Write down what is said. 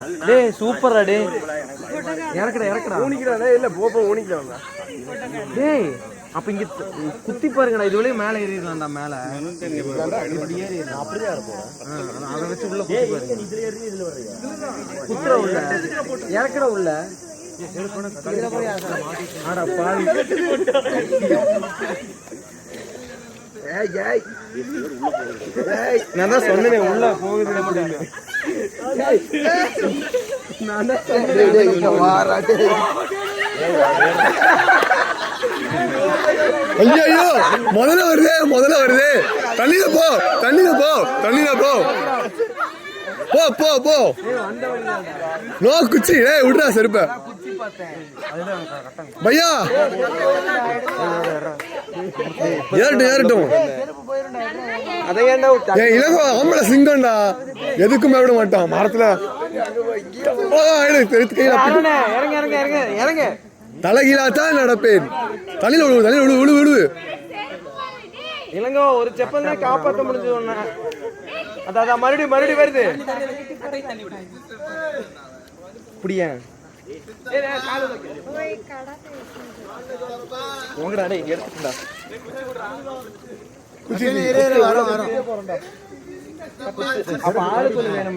டேய் சூப்பரா டேய் இறக்குடா ஊனிக்கடா இல்ல போப்போ ஊனிக்கலாம் டேய் அப்ப இங்க குத்தி பாருங்கடா இது வழியா மேல ஏறிடலாம்டா மேல இப்படி ஏறி அப்படியே இருப்போம் அத வச்சு உள்ள குத்தி பாருங்க இதுல ஏறி இதுல வர்றீங்க குத்துற உள்ள இறக்குடா உள்ள ஆடா பாவி நான் தான் சொன்னேன் உள்ள போகுது அப்படின்னு நான் தான் ஐயோ முதல்ல வருது தண்ணியில போ போ போ போ நோ குச்சி விடுறா செருப்ப பையா ஏறட்டும் இலங்கோ ஆம்பளை சிங்கம்டா எதுக்குமே விட மாட்டான் மரத்துல தலைகீழாத்தான் நடப்பேன் தண்ணியில விழுவு இளங்கோ ஒரு செப்பல் தான் காப்பாற்ற முடிஞ்சது ஒண்ணு அதான் மறுபடியும் வருது இப்படியா உங்கடா டேய் எடுத்துடா அப்ப ஆளுக்கு வேணும்.